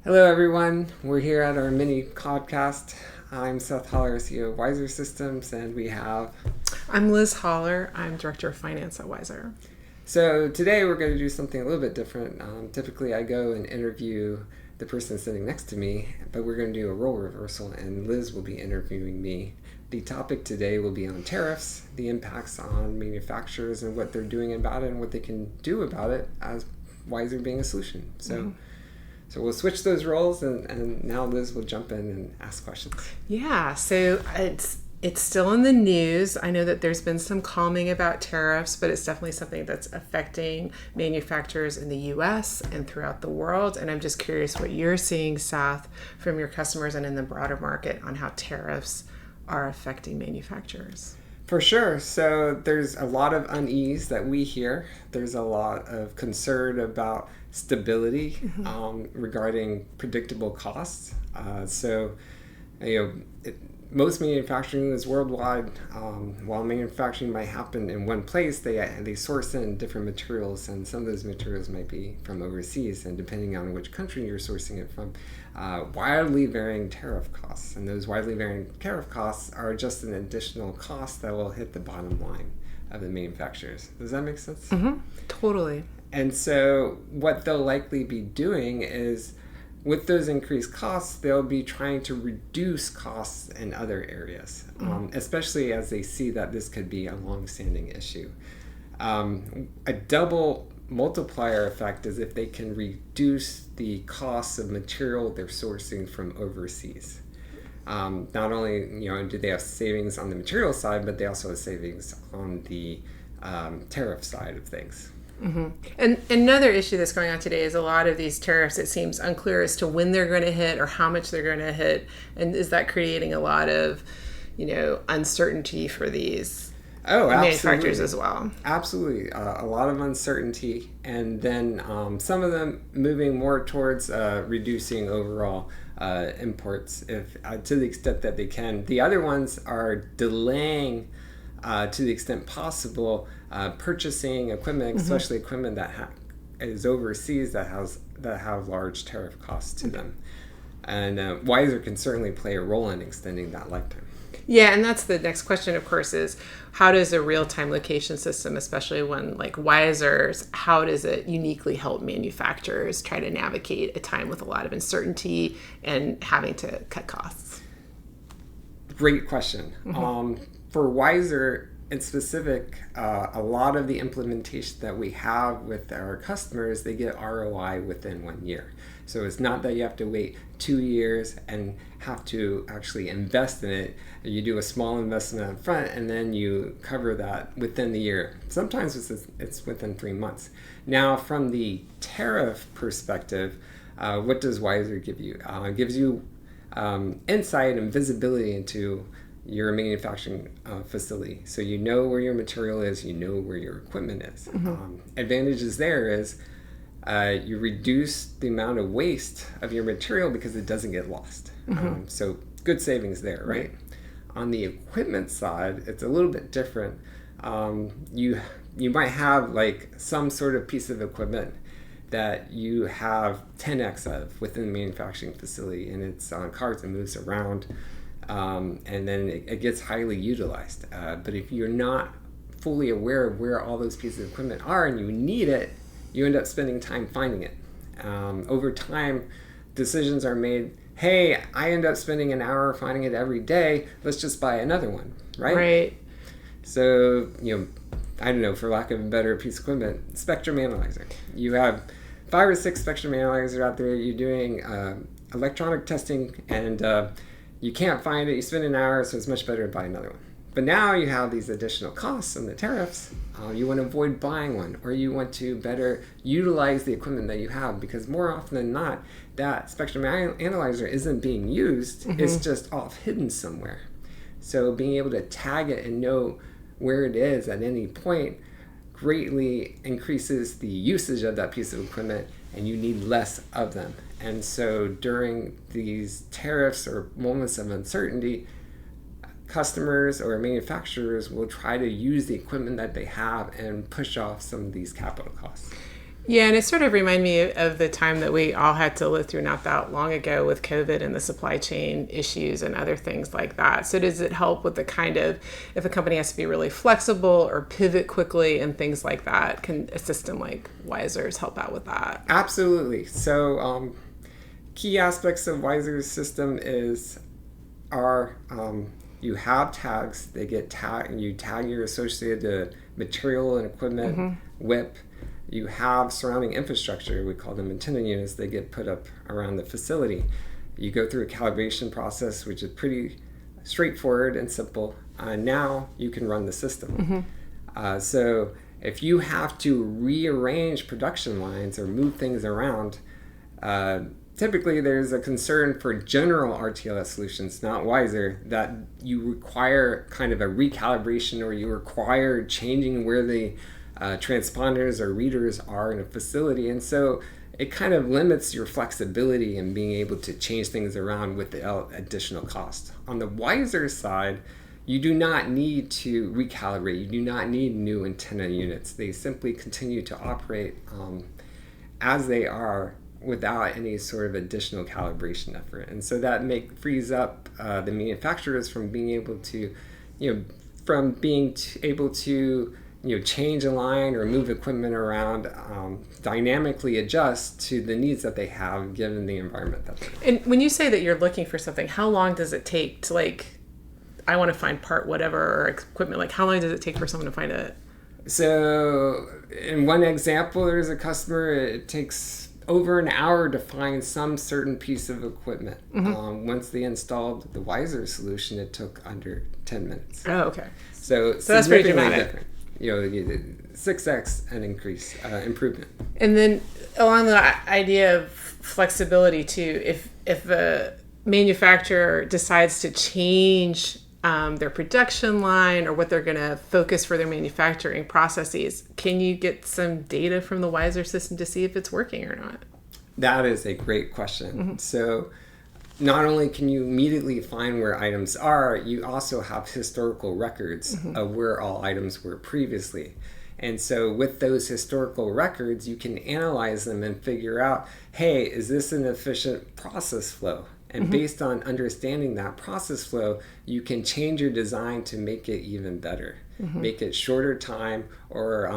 Hello, everyone. We're here at our mini podcast. I'm Seth Holler, CEO of WISER Systems, and we have... I'm Liz Holler. I'm Director of Finance at WISER. So today we're going to do something a little bit different. Typically, I go and interview the person sitting next to me, but we're going to do a role reversal, and Liz will be interviewing me. The topic today will be on tariffs, the impacts on manufacturers and what they're doing about it and what they can do about it as WISER being a solution. So we'll switch those roles, and now Liz will jump in and ask questions. Yeah, so it's still in the news. I know that there's been some calming about tariffs, but it's definitely something that's affecting manufacturers in the U.S. and throughout the world. And I'm just curious what you're seeing, Seth, from your customers and in the broader market on how tariffs are affecting manufacturers. For sure. So there's a lot of unease that we hear. There's a lot of concern about stability regarding predictable costs. Most manufacturing is worldwide. While manufacturing might happen in one place, they source in different materials, and some of those materials might be from overseas, and depending on which country you're sourcing it from, wildly varying tariff costs. And those widely varying tariff costs are just an additional cost that will hit the bottom line of the manufacturers. Does that make sense? Mm-hmm. Totally. And so what they'll likely be doing is, with those increased costs, they'll be trying to reduce costs in other areas, especially as they see that this could be a long-standing issue. A double multiplier effect is if they can reduce the costs of material they're sourcing from overseas. Not only do they have savings on the material side, but they also have savings on the tariff side of things. Mm-hmm. And another issue that's going on today is a lot of these tariffs, it seems unclear as to when they're going to hit or how much they're going to hit. And is that creating a lot of, uncertainty for these manufacturers as well? Absolutely. A lot of uncertainty. And then some of them moving more towards reducing overall imports to the extent that they can. The other ones are delaying to the extent possible purchasing equipment, especially equipment that is overseas that have large tariff costs to them. And WISER can certainly play a role in extending that lifetime. Yeah, and that's the next question, of course, is how does a real-time location system, especially one like WISER's, how does it uniquely help manufacturers try to navigate a time with a lot of uncertainty and having to cut costs? Great question. For WISER in specific, a lot of the implementation that we have with our customers, they get ROI within 1 year. So it's not that you have to wait 2 years and have to actually invest in it. You do a small investment up front and then you cover that within the year. Sometimes it's within 3 months. Now, from the tariff perspective, what does WISER give you? It gives you insight and visibility into your manufacturing facility. So you know where your material is, you know where your equipment is. Advantages there is you reduce the amount of waste of your material because it doesn't get lost. So good savings there, right? On the equipment side, it's a little bit different. You might have like some sort of piece of equipment that you have 10x of within the manufacturing facility, and it's on carts and moves around. And then it gets highly utilized. But if you're not fully aware of where all those pieces of equipment are and you need it, you end up spending time finding it. Over time, decisions are made, hey, I end up spending an hour finding it every day, let's just buy another one, right? Right. So, I don't know, for lack of a better piece of equipment, spectrum analyzer. You have 5 or 6 spectrum analyzers out there, you're doing electronic testing, and you can't find it, you spend an hour, so it's much better to buy another one. But now you have these additional costs and the tariffs. You want to avoid buying one, or you want to better utilize the equipment that you have, because more often than not, that spectrum analyzer isn't being used, it's just off hidden somewhere. So being able to tag it and know where it is at any point greatly increases the usage of that piece of equipment, and you need less of them. And so during these tariffs or moments of uncertainty, customers or manufacturers will try to use the equipment that they have and push off some of these capital costs. Yeah, and it sort of reminded me of the time that we all had to live through not that long ago with COVID and the supply chain issues and other things like that. So does it help with the kind of, if a company has to be really flexible or pivot quickly and things like that, can a system like WISER's help out with that? Absolutely. So key aspects of WISER's system you have tags. They get tagged. You tag your associated material and equipment, WIP. You have surrounding infrastructure, we call them antenna units, they get put up around the facility. You go through a calibration process, which is pretty straightforward and simple. Now you can run the system. So if you have to rearrange production lines or move things around, typically there's a concern for general RTLS solutions, not WISER, that you require kind of a recalibration or you require changing where the transponders or readers are in a facility, and so it kind of limits your flexibility in being able to change things around without additional cost. On the WISER side, you do not need to recalibrate. You do not need new antenna units. They simply continue to operate as they are without any sort of additional calibration effort, and so that frees up the manufacturers from being able to, change a line or move equipment around, dynamically adjust to the needs that they have given the environment that they're in. And when you say that you're looking for something, how long does it take to, I want to find part whatever or equipment, how long does it take for someone to find it? So in one example, there's a customer, it takes over an hour to find some certain piece of equipment. Once they installed the WISER solution, it took under 10 minutes. Oh, okay. So that's pretty dramatic. Different. 6x an increase, improvement. And then along the idea of flexibility too, if a manufacturer decides to change their production line or what they're going to focus for their manufacturing processes, can you get some data from the WISER system to see if it's working or not? That is a great question. So not only can you immediately find where items are, you also have historical records of where all items were previously. And so with those historical records, you can analyze them and figure out, hey, is this an efficient process flow? And based on understanding that process flow, you can change your design to make it even better, make it shorter time, or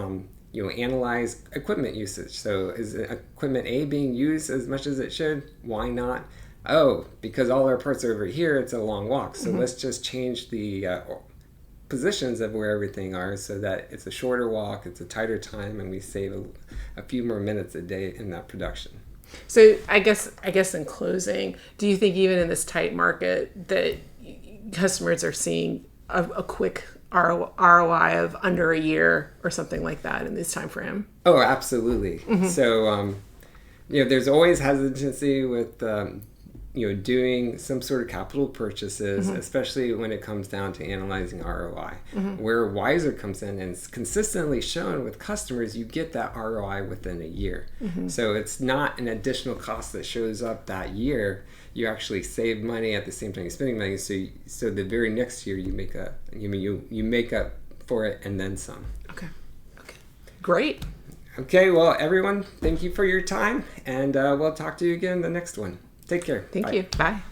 analyze equipment usage. So is equipment A being used as much as it should? Why not? Oh, because all our parts are over here, it's a long walk. So let's just change the positions of where everything are so that it's a shorter walk, it's a tighter time, and we save a few more minutes a day in that production. So I guess in closing, do you think even in this tight market that customers are seeing a quick ROI of under a year or something like that in this time frame? Oh, absolutely. So there's always hesitancy with doing some sort of capital purchases, especially when it comes down to analyzing ROI. Where WISER comes in and it's consistently shown with customers, you get that ROI within a year. So it's not an additional cost that shows up that year. You actually save money at the same time you're spending money. So the very next year you make up for it and then some. Okay. Great. Okay, well, everyone, thank you for your time, and we'll talk to you again in the next one. Take care. Thank you. Bye.